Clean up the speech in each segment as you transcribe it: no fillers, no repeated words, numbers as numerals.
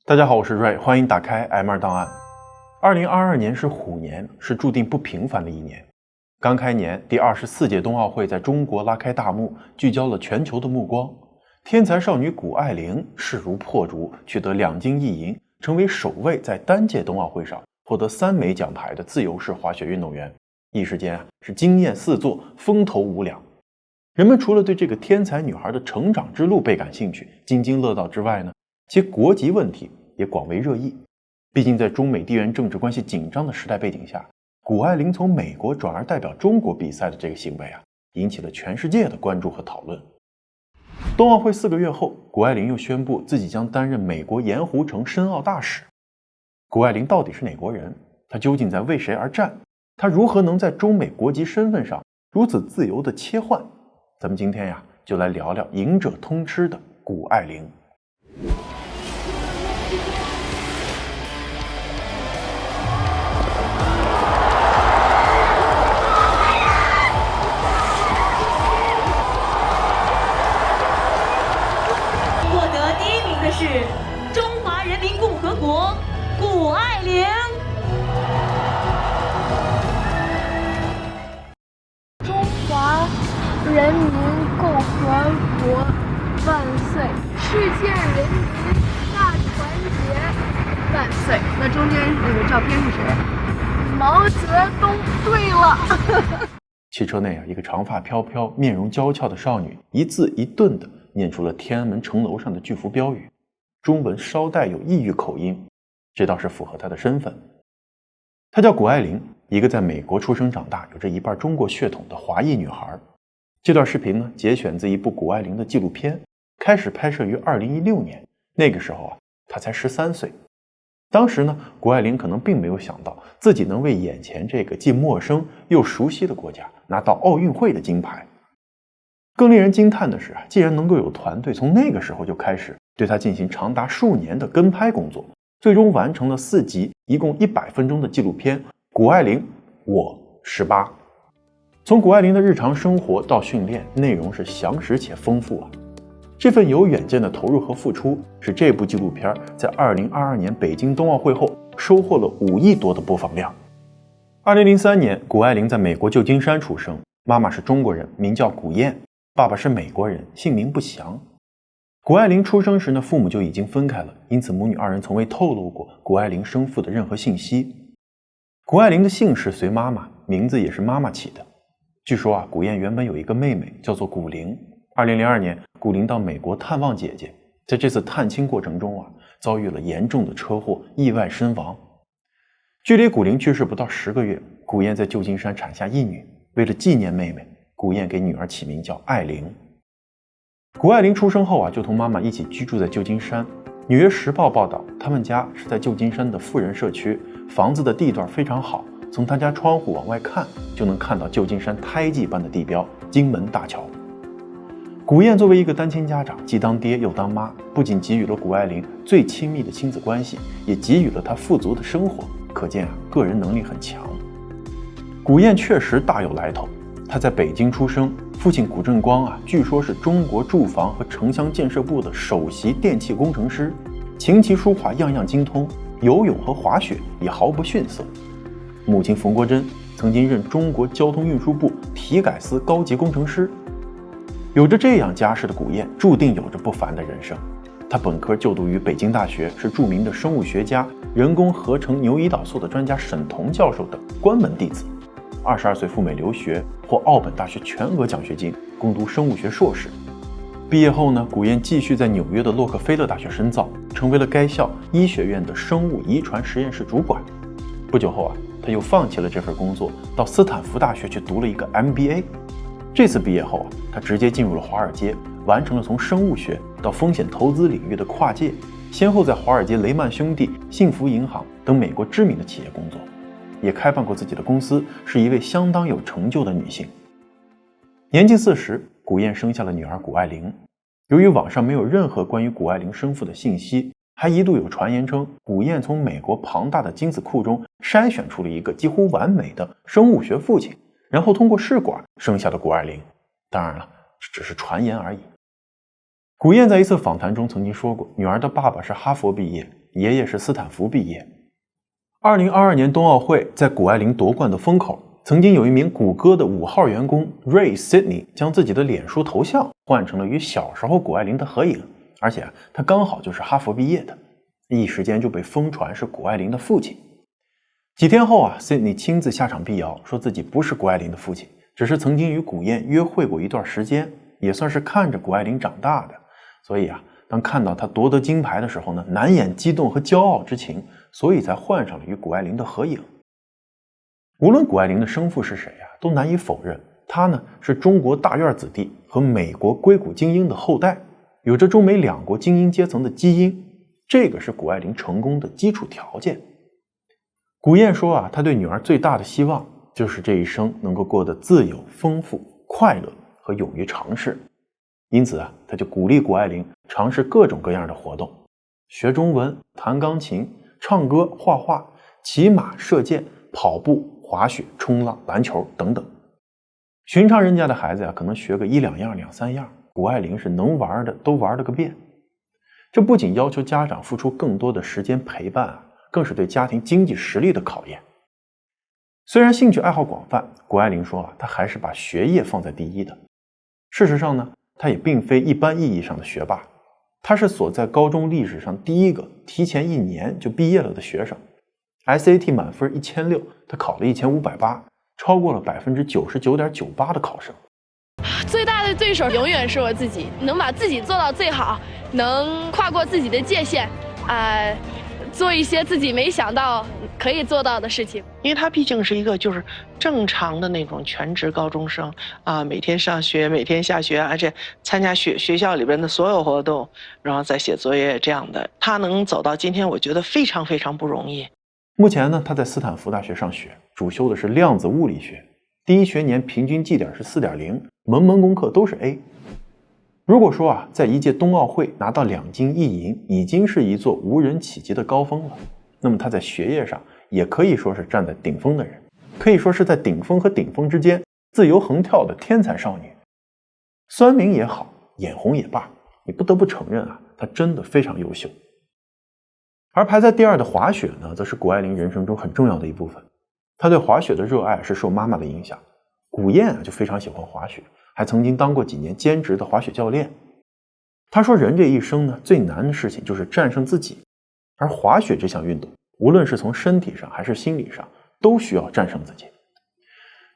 大家好，我是瑞，欢迎打开 M2 档案。2022年是虎年，是注定不平凡的一年。刚开年，第24届冬奥会在中国拉开大幕，聚焦了全球的目光。天才少女谷爱凌势如破竹，取得2金1银，成为首位在单届冬奥会上获得3枚奖牌的自由式滑雪运动员。一时间是惊艳四座，风头无两。人们除了对这个天才女孩的成长之路倍感兴趣、津津乐道之外呢，其国籍问题也广为热议。毕竟在中美地缘政治关系紧张的时代背景下，谷爱凌从美国转而代表中国比赛的这个行为引起了全世界的关注和讨论。冬奥会4个月后，谷爱凌又宣布自己将担任美国盐湖城申奥大使。谷爱凌到底是哪国人？她究竟在为谁而战？她如何能在中美国籍身份上如此自由地切换？咱们今天就来聊聊赢者通吃的谷爱凌。获得第1名的是中华人民共和国谷爱凌。中华人民共和国万岁！世界人民大团结万岁！那中间那个照片是谁？毛泽东。对了。汽车内一个长发飘飘、面容娇俏的少女，一字一顿地念出了天安门城楼上的巨幅标语，中文稍带有异域口音，这倒是符合她的身份。她叫谷爱凌，一个在美国出生长大、有着一半中国血统的华裔女孩。这段视频呢，节选自一部谷爱凌的纪录片，开始拍摄于2016年，那个时候她才13岁。当时呢，谷爱凌可能并没有想到自己能为眼前这个既陌生又熟悉的国家拿到奥运会的金牌。更令人惊叹的是，既然能够有团队从那个时候就开始对她进行长达数年的跟拍工作，最终完成了4集一共100分钟的纪录片《谷爱凌我18》。从谷爱凌的日常生活到训练，内容是详实且丰富这份有远见的投入和付出，使这部纪录片在2022年北京冬奥会后收获了5亿多的播放量。2003年，谷爱凌在美国旧金山出生，妈妈是中国人，名叫谷燕，爸爸是美国人，姓名不详。谷爱凌出生时呢，父母就已经分开了，因此母女2人从未透露过谷爱凌生父的任何信息。谷爱凌的姓氏随妈妈，名字也是妈妈起的。据说谷燕原本有一个妹妹叫做谷凌。2002年，谷凌到美国探望姐姐，在这次探亲过程中遭遇了严重的车祸，意外身亡。距离谷凌去世不到10个月，谷燕在旧金山产下1女。为了纪念妹妹，谷燕给女儿起名叫爱玲。谷爱凌出生后就同妈妈一起居住在旧金山。纽约时报报道，他们家是在旧金山的富人社区，房子的地段非常好，从他家窗户往外看就能看到旧金山胎记般的地标金门大桥。谷燕作为一个单亲家长，既当爹又当妈，不仅给予了谷爱凌最亲密的亲子关系，也给予了她富足的生活，可见个人能力很强。谷燕确实大有来头，她在北京出生，父亲谷振光据说是中国住房和城乡建设部的首席电气工程师，琴棋书画样样精通，游泳和滑雪也毫不逊色。母亲冯国珍曾经任中国交通运输部体改司高级工程师。有着这样家世的谷燕，注定有着不凡的人生。她本科就读于北京大学，是著名的生物学家、人工合成牛胰岛素的专家沈彤教授的关门弟子。22岁赴美留学，获奥本大学全额奖学金，攻读生物学硕士。毕业后呢，谷燕继续在纽约的洛克菲勒大学深造，成为了该校医学院的生物遗传实验室主管。不久后她又放弃了这份工作，到斯坦福大学去读了一个 MBA。这次毕业后他直接进入了华尔街，完成了从生物学到风险投资领域的跨界，先后在华尔街雷曼兄弟、幸福银行等美国知名的企业工作，也开办过自己的公司，是一位相当有成就的女性。年近40，谷燕生下了女儿谷爱凌。由于网上没有任何关于谷爱凌生父的信息，还一度有传言称谷燕从美国庞大的精子库中筛选出了一个几乎完美的生物学父亲，然后通过试管生下了谷爱凌。当然了，这只是传言而已。谷燕在一次访谈中曾经说过，女儿的爸爸是哈佛毕业，爷爷是斯坦福毕业。2022年冬奥会，在谷爱凌夺冠的风口，曾经有一名谷歌的5号员工 Ray Sidney 将自己的脸书头像换成了与小时候谷爱凌的合影，而且他刚好就是哈佛毕业的，一时间就被疯传是谷爱凌的父亲。几天后Sidney 亲自下场辟谣，说自己不是谷爱凌的父亲，只是曾经与古燕约会过一段时间，也算是看着谷爱凌长大的。所以当看到她夺得金牌的时候呢，难掩激动和骄傲之情，所以才换上了与谷爱凌的合影。无论谷爱凌的生父是谁都难以否认，她呢是中国大院子弟和美国硅谷精英的后代，有着中美两国精英阶层的基因，这个是谷爱凌成功的基础条件。古燕说她对女儿最大的希望就是这一生能够过得自由、丰富、快乐和勇于尝试。因此他就鼓励谷爱凌尝试各种各样的活动，学中文、弹钢琴、唱歌、画画、骑马、射箭、跑步、滑雪、冲浪、篮球等等。寻常人家的孩子可能学个1、2样、2、3样，谷爱凌是能玩的都玩了个遍。这不仅要求家长付出更多的时间陪伴更是对家庭经济实力的考验。虽然兴趣爱好广泛，谷爱凌说她还是把学业放在第一的。事实上呢，她也并非一般意义上的学霸，她是所在高中历史上第一个提前1年就毕业了的学生。SAT 满分1600，她考了1580，超过了99.98%的考生。最大的对手永远是我自己，能把自己做到最好，能跨过自己的界限，做一些自己没想到可以做到的事情。因为他毕竟是一个就是正常的那种全职高中生每天上学，每天下学，而且参加学校里边的所有活动，然后再写作业这样的，他能走到今天，我觉得非常非常不容易。目前呢，他在斯坦福大学上学，主修的是量子物理学，第一学年平均绩点是4.0，门功课都是 A。如果说在一届冬奥会拿到2金1银已经是一座无人企及的高峰了，那么他在学业上也可以说是站在顶峰的人，可以说是在顶峰和顶峰之间自由横跳的天才少女。酸民也好，眼红也罢，你不得不承认她真的非常优秀。而排在第2的滑雪呢，则是谷爱凌人生中很重要的一部分。她对滑雪的热爱是受妈妈的影响，古燕就非常喜欢滑雪，还曾经当过几年兼职的滑雪教练。他说人这一生呢，最难的事情就是战胜自己，而滑雪这项运动无论是从身体上还是心理上都需要战胜自己。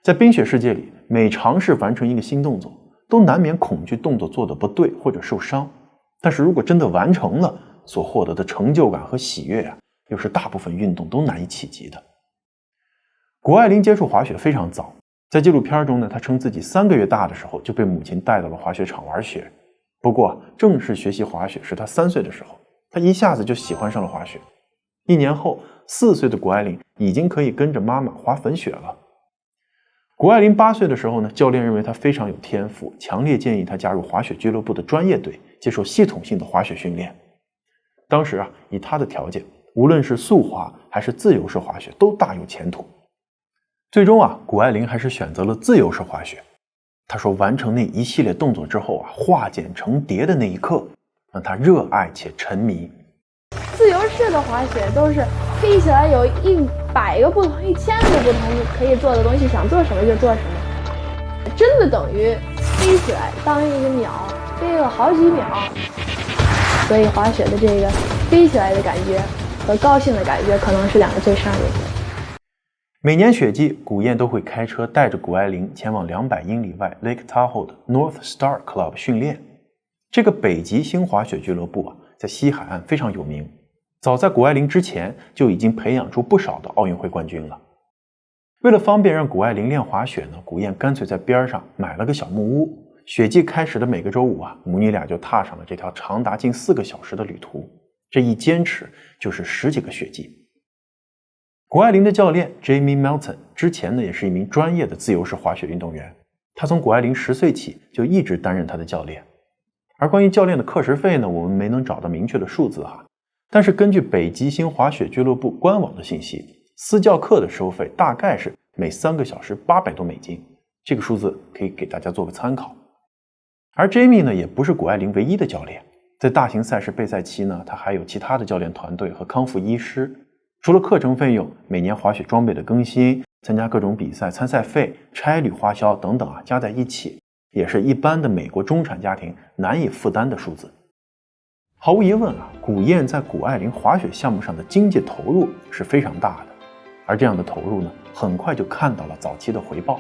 在冰雪世界里，每尝试完成一个新动作都难免恐惧动作做得不对或者受伤，但是如果真的完成了，所获得的成就感和喜悦又是大部分运动都难以企及的。谷爱凌接触滑雪非常早，在纪录片中呢，她称自己3个月大的时候就被母亲带到了滑雪场玩雪。不过正式学习滑雪是她3岁的时候，她一下子就喜欢上了滑雪。1年后，4岁的谷爱凌已经可以跟着妈妈滑粉雪了。谷爱凌8岁的时候呢，教练认为她非常有天赋，强烈建议她加入滑雪俱乐部的专业队，接受系统性的滑雪训练。当时以她的条件，无论是速滑还是自由式滑雪都大有前途。最终谷爱凌还是选择了自由式滑雪。她说完成那一系列动作之后化茧成蝶的那一刻让她热爱且沉迷。自由式的滑雪都是飞起来有100个不同、1000个不同可以做的东西，想做什么就做什么，真的等于飞起来当一个鸟飞了好几秒。所以滑雪的这个飞起来的感觉和高兴的感觉可能是2个最上瘾的。每年雪季，古燕都会开车带着谷爱凌前往200英里外 Lake Tahoe 的 North Star Club 训练。这个北极星滑雪俱乐部在西海岸非常有名，早在谷爱凌之前就已经培养出不少的奥运会冠军了。为了方便让谷爱凌练滑雪呢，古燕干脆在边上买了个小木屋。雪季开始的每个周五母女俩就踏上了这条长达近4个小时的旅途，这一坚持就是10几个雪季。谷爱凌的教练 Jamie Melton 之前呢也是一名专业的自由式滑雪运动员，他从谷爱凌10岁起就一直担任他的教练。而关于教练的课时费呢，我们没能找到明确的数字但是根据北极星滑雪俱乐部官网的信息，私教课的收费大概是每3个小时$800多，这个数字可以给大家做个参考。而 Jamie 呢也不是谷爱凌唯一的教练，在大型赛事备赛期呢，他还有其他的教练团队和康复医师。除了课程费用，每年滑雪装备的更新、参加各种比赛参赛费、差旅花销等等加在一起，也是一般的美国中产家庭难以负担的数字。毫无疑问古燕在谷爱凌滑雪项目上的经济投入是非常大的，而这样的投入呢，很快就看到了早期的回报。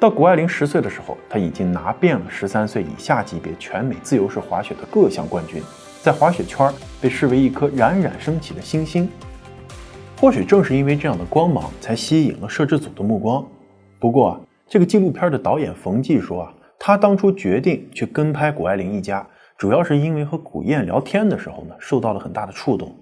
到谷爱凌10岁的时候，她已经拿遍了13岁以下级别全美自由式滑雪的各项冠军，在滑雪圈被视为一颗冉冉升起的新星。或许正是因为这样的光芒，才吸引了摄制组的目光。不过这个纪录片的导演冯骥说他当初决定去跟拍谷爱凌一家，主要是因为和谷燕聊天的时候呢，受到了很大的触动。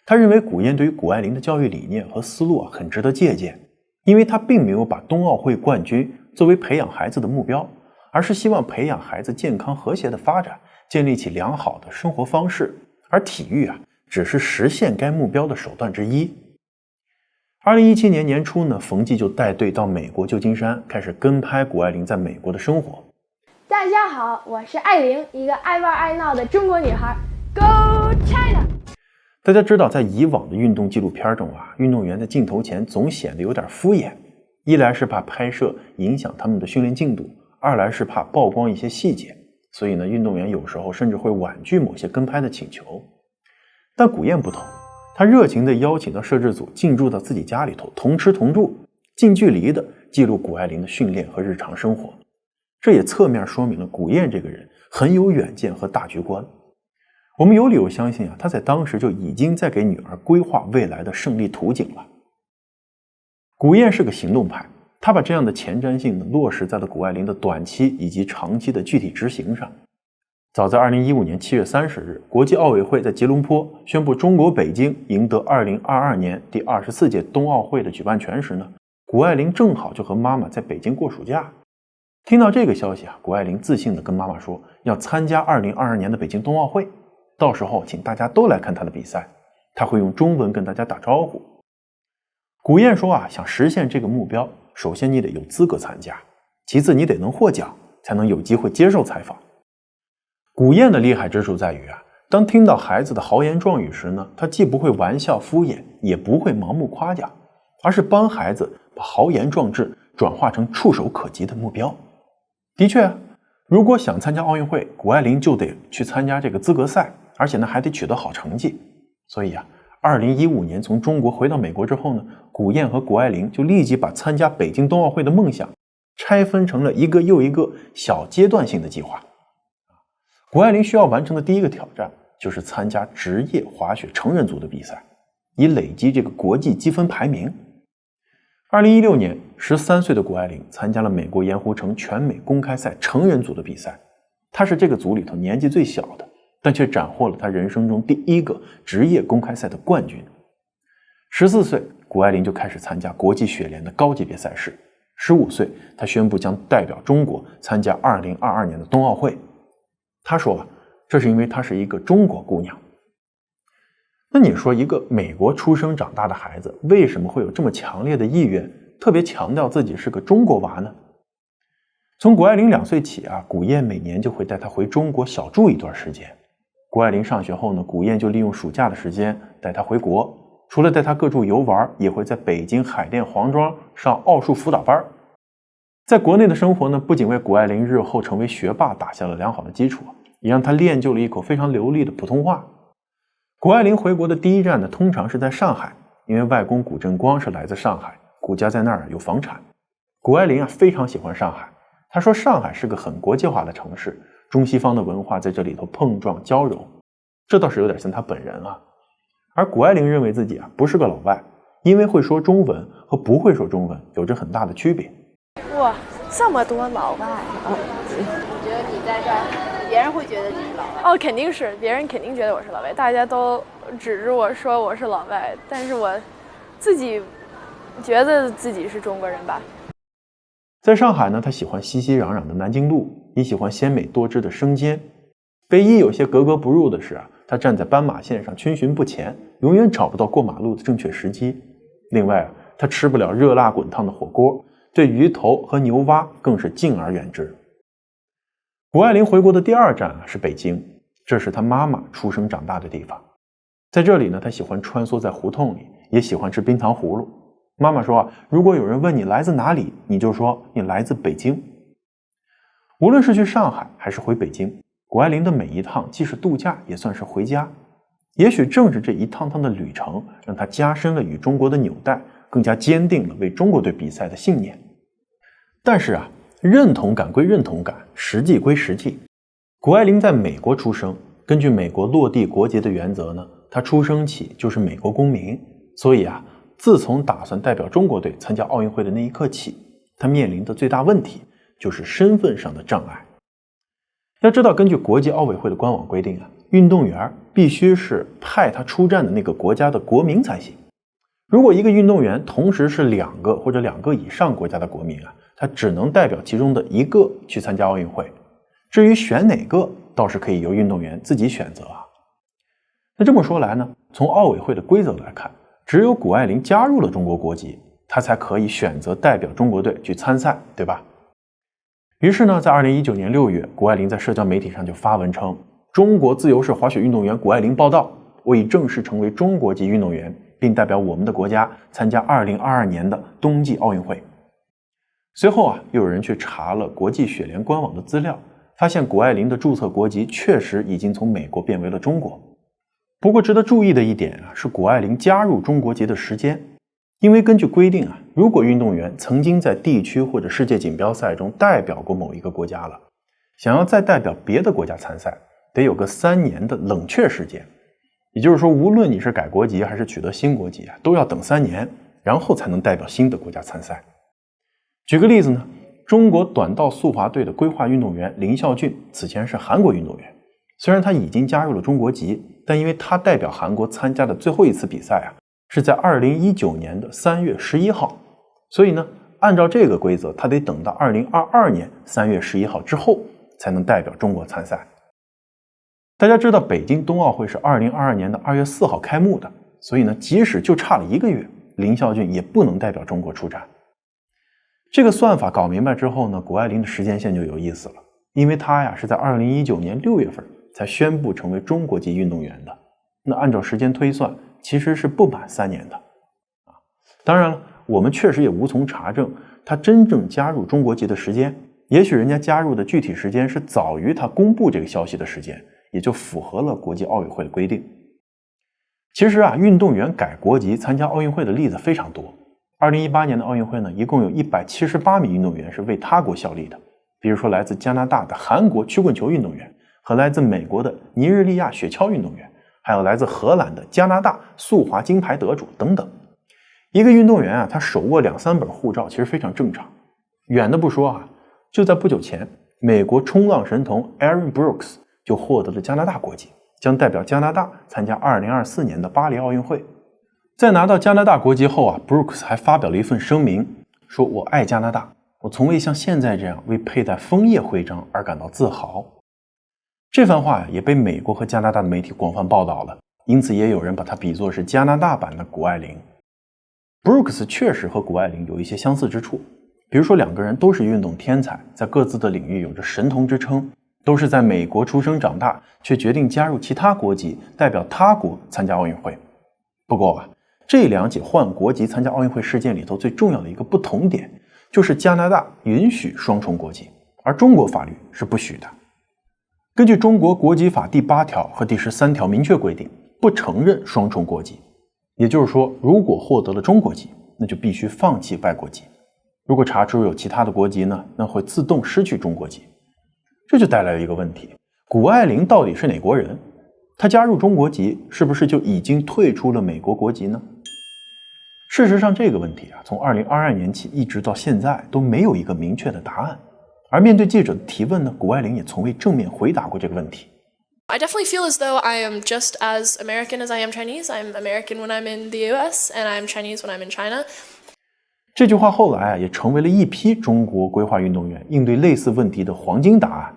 他认为谷燕对于谷爱凌的教育理念和思路很值得借鉴，因为他并没有把冬奥会冠军作为培养孩子的目标，而是希望培养孩子健康和谐的发展，建立起良好的生活方式，而体育只是实现该目标的手段之一。2017年年初呢，冯骥就带队到美国旧金山，开始跟拍谷爱凌在美国的生活。大家好，我是艾琳，一个爱玩爱闹的中国女孩。Go China！ 大家知道，在以往的运动纪录片中运动员在镜头前总显得有点敷衍，一来是怕拍摄影响他们的训练进度，二来是怕曝光一些细节，所以呢，运动员有时候甚至会婉拒某些跟拍的请求。但谷燕不同，他热情地邀请到摄制组进驻到自己家里头，同吃同住，近距离地记录谷爱凌的训练和日常生活。这也侧面说明了谷燕这个人很有远见和大局观。我们有理由相信他在当时就已经在给女儿规划未来的胜利图景了。谷燕是个行动派，他把这样的前瞻性落实在了谷爱凌的短期以及长期的具体执行上。早在2015年7月30日，国际奥委会在吉隆坡宣布中国北京赢得2022年第24届冬奥会的举办权时呢，谷爱凌正好就和妈妈在北京过暑假。听到这个消息谷爱凌自信地跟妈妈说要参加2022年的北京冬奥会，到时候请大家都来看她的比赛，她会用中文跟大家打招呼。谷燕说想实现这个目标，首先你得有资格参加，其次你得能获奖，才能有机会接受采访。谷燕的厉害之处在于当听到孩子的豪言壮语时呢，她既不会玩笑敷衍，也不会盲目夸奖，而是帮孩子把豪言壮志转化成触手可及的目标。的确如果想参加奥运会，谷爱凌就得去参加这个资格赛，而且呢还得取得好成绩。所以2015年从中国回到美国之后呢，谷燕和谷爱凌就立即把参加北京冬奥会的梦想拆分成了一个又一个小阶段性的计划。谷爱凌需要完成的第一个挑战就是参加职业滑雪成人组的比赛，以累积这个国际积分排名。2016年13岁的谷爱凌参加了美国盐湖城全美公开赛成人组的比赛，她是这个组里头年纪最小的，但却斩获了她人生中第一个职业公开赛的冠军。14岁谷爱凌就开始参加国际雪联的高级别赛事，15岁她宣布将代表中国参加2022年的冬奥会。她说这是因为她是一个中国姑娘。那你说一个美国出生长大的孩子为什么会有这么强烈的意愿，特别强调自己是个中国娃呢？从谷爱凌2岁起谷燕每年就会带她回中国小住一段时间。谷爱凌上学后呢，谷燕就利用暑假的时间带她回国，除了带她各处游玩，也会在北京海淀黄庄上奥数辅导班。在国内的生活呢，不仅为谷爱凌日后成为学霸打下了良好的基础，也让她练就了一口非常流利的普通话。谷爱凌回国的第一站呢，通常是在上海，因为外公谷振光是来自上海，谷家在那儿有房产。谷爱凌非常喜欢上海，她说上海是个很国际化的城市，中西方的文化在这里头碰撞交融，这倒是有点像她本人而谷爱凌认为自己不是个老外，因为会说中文和不会说中文有着很大的区别。哇，这么多老外我觉得你在这儿，别人会觉得你是老外。哦，肯定是，别人肯定觉得我是老外，大家都指着我说我是老外，但是我自己觉得自己是中国人吧。在上海呢，他喜欢熙熙攘攘的南京路，也喜欢鲜美多汁的生煎。唯一有些格格不入的是他站在斑马线上逡巡不前，永远找不到过马路的正确时机。另外他吃不了热辣滚烫的火锅，对鱼头和牛蛙更是敬而远之。谷爱凌回国的第二站是北京。这是他妈妈出生长大的地方。在这里呢，他喜欢穿梭在胡同里，也喜欢吃冰糖葫芦。妈妈说如果有人问你来自哪里，你就说你来自北京。无论是去上海还是回北京，谷爱凌的每一趟既是度假也算是回家。也许正是这一趟趟的旅程，让她加深了与中国的纽带，更加坚定了为中国队比赛的信念。但是认同感归认同感，实际归实际。谷爱凌在美国出生，根据美国落地国籍的原则呢，她出生起就是美国公民。所以自从打算代表中国队参加奥运会的那一刻起，她面临的最大问题就是身份上的障碍。要知道，根据国际奥委会的官网规定运动员必须是派他出战的那个国家的国民才行。如果一个运动员同时是2个或者2个以上国家的国民他只能代表其中的一个去参加奥运会。至于选哪个，倒是可以由运动员自己选择那这么说来呢，从奥委会的规则来看，只有谷爱凌加入了中国国籍，她才可以选择代表中国队去参赛，对吧？于是呢，在2019年6月，谷爱凌在社交媒体上就发文称，中国自由式滑雪运动员谷爱凌报道，我已正式成为中国籍运动员，并代表我们的国家参加2022年的冬季奥运会。随后又有人去查了国际雪联官网的资料，发现谷爱凌的注册国籍确实已经从美国变为了中国。不过值得注意的一点是谷爱凌加入中国籍的时间。因为根据规定如果运动员曾经在地区或者世界锦标赛中代表过某一个国家了，想要再代表别的国家参赛，得有个3年的冷却时间。也就是说，无论你是改国籍还是取得新国籍都要等3年，然后才能代表新的国家参赛。举个例子呢，中国短道速滑队的规划运动员林孝俊此前是韩国运动员，虽然他已经加入了中国籍，但因为他代表韩国参加的最后一次比赛是在2019年的3月11号，所以呢，按照这个规则，他得等到2022年3月11号之后才能代表中国参赛。大家知道北京冬奥会是2022年的2月4号开幕的，所以呢，即使就差了1个月，林孝俊也不能代表中国出战。这个算法搞明白之后呢，谷爱凌的时间线就有意思了，因为她是在2019年6月份才宣布成为中国籍运动员的。那按照时间推算，其实是不满3年的当然了，我们确实也无从查证他真正加入中国籍的时间，也许人家加入的具体时间是早于他公布这个消息的时间，也就符合了国际奥委会的规定。其实运动员改国籍参加奥运会的例子非常多。2018年的奥运会呢，一共有178名运动员是为他国效力的，比如说来自加拿大的韩国曲棍球运动员，和来自美国的尼日利亚雪橇运动员，还有来自荷兰的加拿大速滑金牌得主等等。一个运动员他手握2-3本护照其实非常正常。远的不说就在不久前，美国冲浪神童 Aaron Brooks 就获得了加拿大国籍，将代表加拿大参加2024年的巴黎奥运会。在拿到加拿大国籍后Brooks 还发表了一份声明，说我爱加拿大，我从未像现在这样为佩戴枫叶徽章而感到自豪。这番话也被美国和加拿大的媒体广泛报道了，因此也有人把它比作是加拿大版的谷爱凌。Brooks 确实和谷爱凌有一些相似之处，比如说2个人都是运动天才，在各自的领域有着神童之称，都是在美国出生长大，却决定加入其他国籍，代表他国参加奥运会。不过这2起换国籍参加奥运会事件里头最重要的一个不同点，就是加拿大允许双重国籍，而中国法律是不许的。根据中国国籍法第8条和第13条明确规定，不承认双重国籍。也就是说，如果获得了中国籍，那就必须放弃外国籍。如果查出有其他的国籍呢，那会自动失去中国籍。这就带来了一个问题，谷爱凌到底是哪国人？她加入中国籍是不是就已经退出了美国国籍呢？事实上，这个问题从2022年起一直到现在都没有一个明确的答案。而面对记者的提问呢，谷爱凌也从未正面回答过这个问题。I definitely feel as though I am just as American as I am Chinese. I'm American when I'm in the US, and I'm Chinese when I'm in China. 这句话后来也成为了一批中国规划运动员应对类似问题的黄金答案。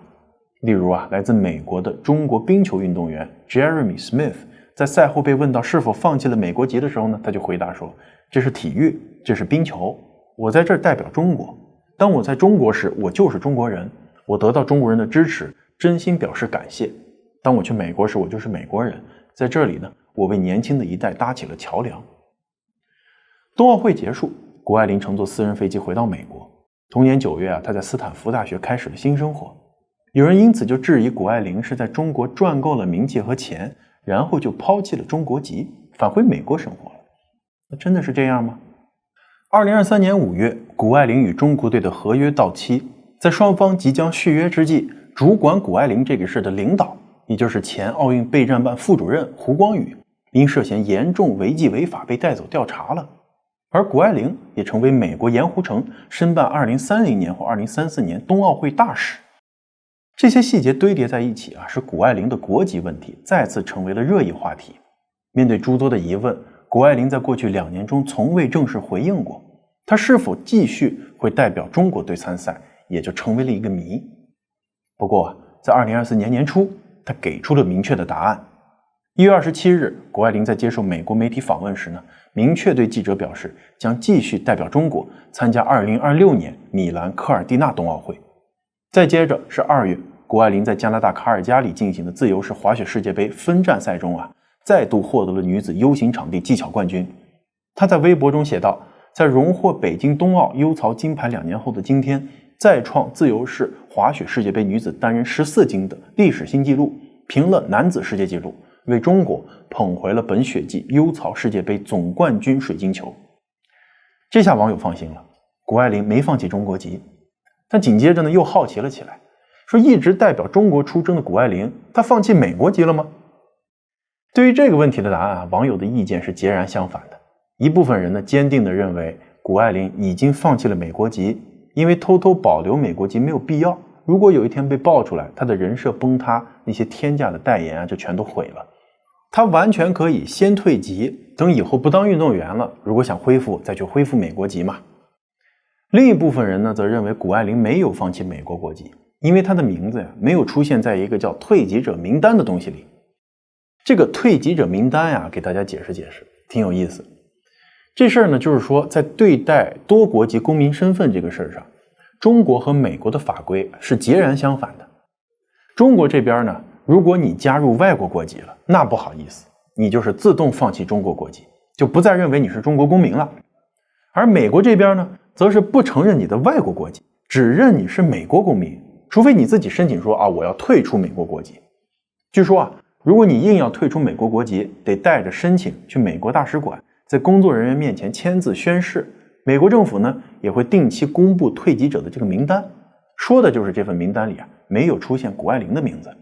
例如来自美国的中国冰球运动员 Jeremy Smith 在赛后被问到是否放弃了美国籍的时候呢，他就回答说，这是体育，这是冰球，我在这儿代表中国，当我在中国时我就是中国人，我得到中国人的支持，真心表示感谢。当我去美国时，我就是美国人，在这里呢，我为年轻的一代搭起了桥梁。冬奥会结束，谷爱凌乘坐私人飞机回到美国。同年9月她在斯坦福大学开始了新生活。有人因此就质疑谷爱凌是在中国赚够了名气和钱，然后就抛弃了中国籍，返回美国生活了。那真的是这样吗？2023年5月，谷爱凌与中国队的合约到期，在双方即将续约之际，主管谷爱凌这个事的领导，也就是前奥运备战办副主任胡光宇，因涉嫌严重违纪违法被带走调查了。而谷爱凌也成为美国盐湖城申办2030年或2034年冬奥会大使。这些细节堆叠在一起使谷爱凌的国籍问题再次成为了热议话题。面对诸多的疑问，谷爱凌在过去2年中从未正式回应过，她是否继续会代表中国队参赛，也就成为了一个谜。不过在2024年年初，她给出了明确的答案。1月27日，谷爱凌在接受美国媒体访问时呢，明确对记者表示将继续代表中国参加2026年米兰科尔蒂纳冬奥会。再接着是2月，谷爱凌在加拿大卡尔加里进行的自由式滑雪世界杯分站赛中再度获得了女子 U 型场地技巧冠军。她在微博中写道，在荣获北京冬奥优槽金牌2年后的今天，再创自由式滑雪世界杯女子单人14金的历史新纪录，平了男子世界纪录，为中国捧回了本雪季优槽世界杯总冠军水晶球。这下网友放心了，谷爱凌没放弃中国籍。但紧接着呢，又好奇了起来，说一直代表中国出征的谷爱凌，她放弃美国籍了吗？对于这个问题的答案网友的意见是截然相反的。一部分人呢，坚定地认为谷爱凌已经放弃了美国籍，因为偷偷保留美国籍没有必要，如果有一天被爆出来，她的人设崩塌，那些天价的代言就全都毁了。她完全可以先退籍，等以后不当运动员了，如果想恢复再去恢复美国籍嘛。另一部分人呢，则认为谷爱凌没有放弃美国国籍，因为她的名字没有出现在一个叫退籍者名单的东西里。这个退籍者名单给大家解释解释，挺有意思。这事儿呢，就是说在对待多国籍公民身份这个事儿上，中国和美国的法规是截然相反的。中国这边呢，如果你加入外国国籍了，那不好意思，你就是自动放弃中国国籍，就不再认为你是中国公民了。而美国这边呢，则是不承认你的外国国籍，只认你是美国公民，除非你自己申请说我要退出美国国籍。据说如果你硬要退出美国国籍，得带着申请去美国大使馆，在工作人员面前签字宣誓。美国政府呢，也会定期公布退籍者的这个名单，说的就是这份名单里没有出现谷爱凌的名字。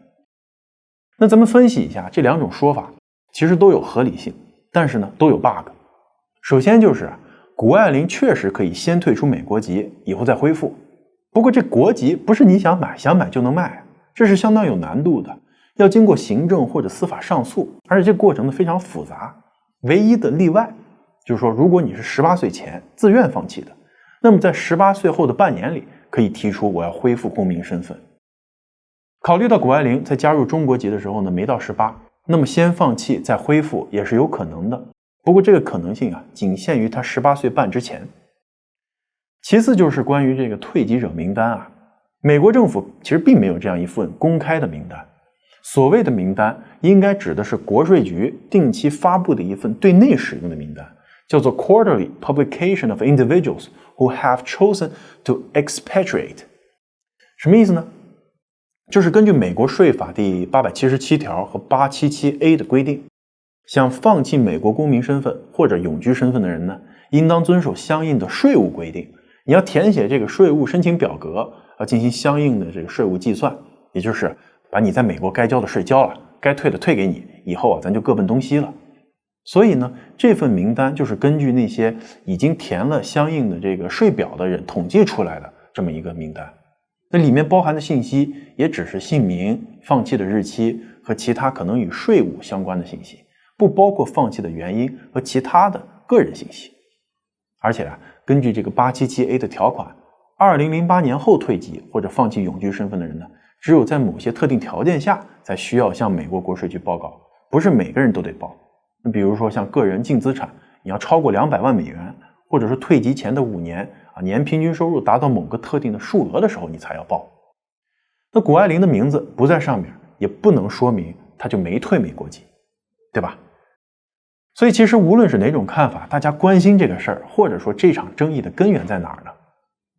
那咱们分析一下这两种说法，其实都有合理性，但是呢都有 bug。 首先就是谷爱凌确实可以先退出美国籍，以后再恢复。不过这国籍不是你想买就能卖，这是相当有难度的，要经过行政或者司法上诉，而且这个过程呢非常复杂。唯一的例外就是说，如果你是18岁前自愿放弃的，那么在18岁后的半年里可以提出我要恢复公民身份。考虑到谷爱凌在加入中国籍的时候呢没到18，那么先放弃再恢复也是有可能的。不过这个可能性仅限于他18岁半之前。其次就是关于这个退籍者名单美国政府其实并没有这样一份公开的名单。所谓的名单应该指的是国税局定期发布的一份对内使用的名单，叫做 Quarterly Publication of Individuals who have chosen to expatriate。 什么意思呢？就是根据美国税法第877条和877A 的规定，想放弃美国公民身份或者永居身份的人呢，应当遵守相应的税务规定。你要填写这个税务申请表格，要进行相应的这个税务计算，也就是把你在美国该交的税交了，该退的退给你，以后咱就各奔东西了。所以呢，这份名单就是根据那些已经填了相应的这个税表的人统计出来的这么一个名单。那里面包含的信息也只是姓名、放弃的日期和其他可能与税务相关的信息，不包括放弃的原因和其他的个人信息。而且根据这个 877A 的条款，2008年后退籍或者放弃永居身份的人呢，只有在某些特定条件下才需要向美国国税局报告，不是每个人都得报。比如说像个人净资产，你要超过200万美元，或者是退籍前的5年年平均收入达到某个特定的数额的时候，你才要报。那谷爱凌的名字不在上面，也不能说明他就没退美国籍，对吧？所以其实无论是哪种看法，大家关心这个事儿，或者说这场争议的根源在哪儿呢？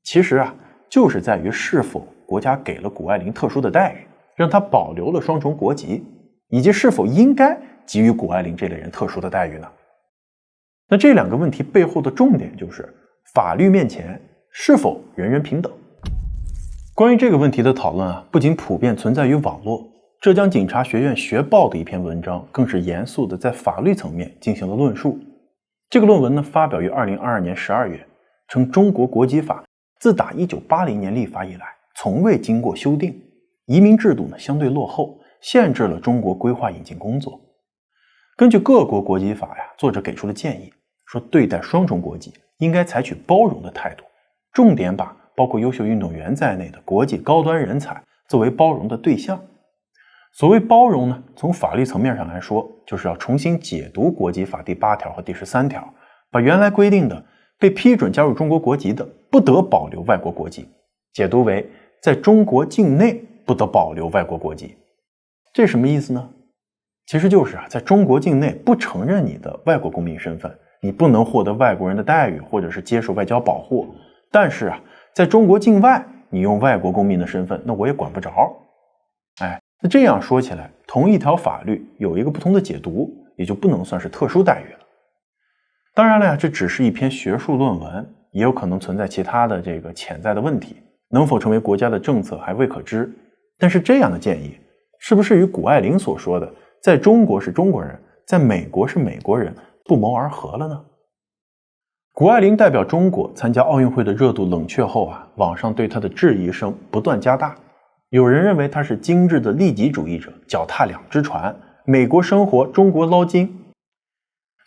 其实就是在于是否国家给了谷爱凌特殊的待遇，让她保留了双重国籍，以及是否应该给予谷爱凌这类人特殊的待遇呢？那这两个问题背后的重点就是法律面前是否人人平等。关于这个问题的讨论不仅普遍存在于网络，浙江警察学院学报的一篇文章更是严肃地在法律层面进行了论述。这个论文发表于2022年12月，称中国国籍法自打1980年立法以来，从未经过修订，移民制度相对落后，限制了中国规划引进工作。根据各国国籍法作者给出了建议，说对待双重国籍应该采取包容的态度，重点把包括优秀运动员在内的国际高端人才作为包容的对象。所谓包容从法律层面上来说，就是要重新解读国籍法第8条和第13条，把原来规定的被批准加入中国国籍的不得保留外国国籍，解读为在中国境内不得保留外国国籍。这什么意思呢？其实就是在中国境内不承认你的外国公民身份，你不能获得外国人的待遇或者是接受外交保护，但是在中国境外你用外国公民的身份，那我也管不着。那这样说起来，同一条法律有一个不同的解读，也就不能算是特殊待遇了。当然了这只是一篇学术论文，也有可能存在其他的这个潜在的问题，能否成为国家的政策还未可知。但是这样的建议是不是与谷爱凌所说的在中国是中国人，在美国是美国人不谋而合了呢？谷爱凌代表中国参加奥运会的热度冷却后网上对她的质疑声不断加大。有人认为她是精致的利己主义者，脚踏两只船，美国生活，中国捞金。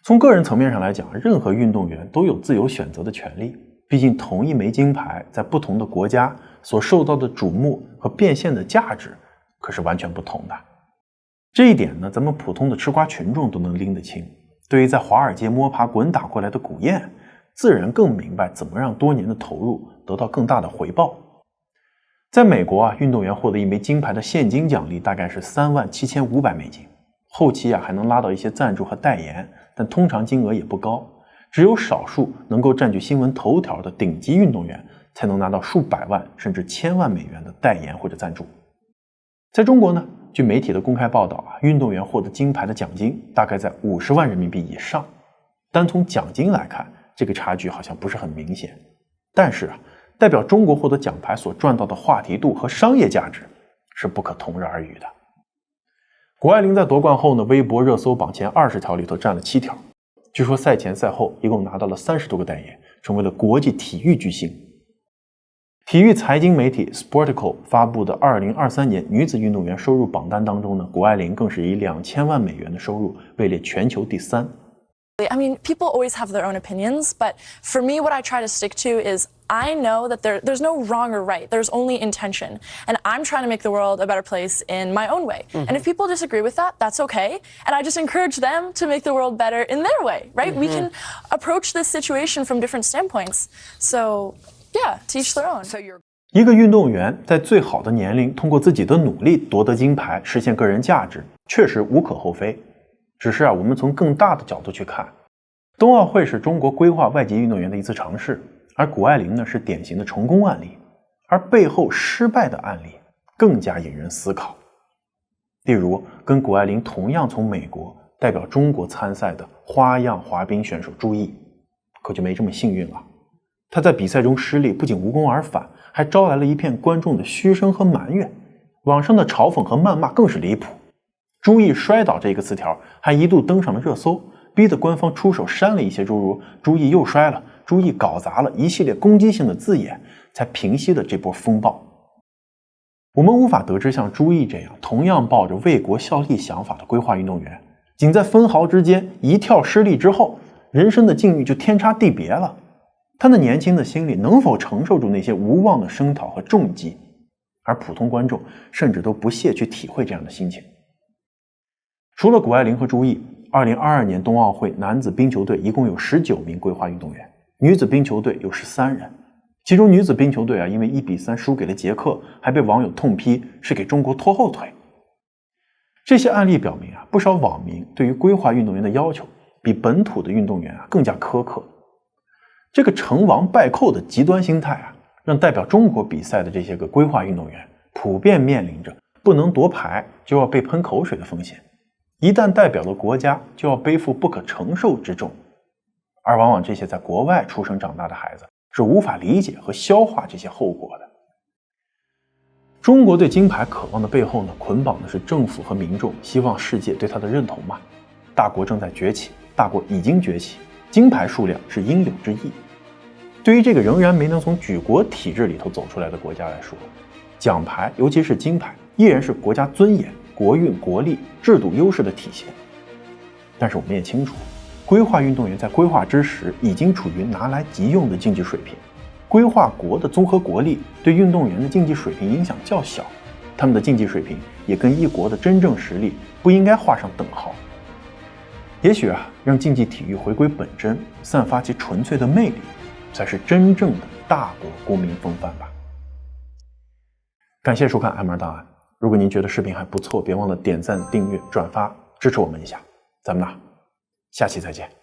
从个人层面上来讲，任何运动员都有自由选择的权利，毕竟同一枚金牌在不同的国家所受到的瞩目和变现的价值可是完全不同的。这一点咱们普通的吃瓜群众都能拎得清。对于在华尔街摸爬滚打过来的古燕，自然更明白怎么让多年的投入得到更大的回报。在美国运动员获得一枚金牌的现金奖励大概是37500美金，后期还能拉到一些赞助和代言，但通常金额也不高，只有少数能够占据新闻头条的顶级运动员才能拿到数百万甚至1000万美元的代言或者赞助。在中国据媒体的公开报道运动员获得金牌的奖金大概在50万人民币以上，单从奖金来看，这个差距好像不是很明显，但是代表中国获得奖牌所赚到的话题度和商业价值是不可同日而语的。谷爱凌在夺冠后微博热搜榜前20条里头占了7条，据说赛前赛后一共拿到了30多个代言，成为了国际体育巨星。体育财经媒体 Sportico 发布的2023年女子运动员收入榜单当中谷爱凌更是以2000万美元的收入位列全球第3。I mean, people always have their own opinions, but for me, what I try to stick to is I know that there's no wrong or right. There's only intention. And I'm trying to make the world a better place in my own way. And if people disagree with that, that's okay. And I just encourage them to make the world better in their way, right? We can approach this situation from different standpoints. So, yeah, to each their own. 一个运动员在最好的年龄通过自己的努力夺得金牌，实现个人价值，确实无可厚非。只是我们从更大的角度去看，冬奥会是中国规划外籍运动员的一次尝试，而谷爱凌是典型的成功案例，而背后失败的案例更加引人思考。例如跟谷爱凌同样从美国代表中国参赛的花样滑冰选手朱毅，可就没这么幸运了。他在比赛中失利，不仅无功而返，还招来了一片观众的嘘声和埋怨，网上的嘲讽和谩骂更是离谱。朱毅摔倒这个词条还一度登上了热搜，逼得官方出手删了一些诸如朱毅又摔了，朱毅搞砸了一系列攻击性的字眼，才平息了这波风暴。我们无法得知像朱毅这样同样抱着为国效力想法的规划运动员，仅在分毫之间一跳失利之后，人生的境遇就天差地别了。他那年轻的心里能否承受住那些无望的声讨和重击，而普通观众甚至都不屑去体会这样的心情。除了谷爱凌和朱毅，2022年冬奥会男子冰球队一共有19名规划运动员，女子冰球队有13人。其中女子冰球队因为1比3输给了捷克，还被网友痛批是给中国拖后腿。这些案例表明不少网民对于归化运动员的要求比本土的运动员更加苛刻。这个成王败寇的极端心态让代表中国比赛的这些个归化运动员普遍面临着不能夺牌就要被喷口水的风险，一旦代表了国家就要背负不可承受之重，而往往这些在国外出生长大的孩子是无法理解和消化这些后果的。中国对金牌渴望的背后呢，捆绑的是政府和民众希望世界对它的认同嘛。大国正在崛起，大国已经崛起，金牌数量是应有之义。对于这个仍然没能从举国体制里头走出来的国家来说，奖牌尤其是金牌依然是国家尊严、国运、国力、制度优势的体现。但是我们也清楚，归化运动员在归化之时已经处于拿来即用的竞技水平，归化国的综合国力对运动员的竞技水平影响较小，他们的竞技水平也跟一国的真正实力不应该画上等号。也许让竞技体育回归本真，散发其纯粹的魅力，才是真正的大国公民风范吧。感谢收看 MR 档案，如果您觉得视频还不错，别忘了点赞、订阅、转发，支持我们一下。咱们下期再见。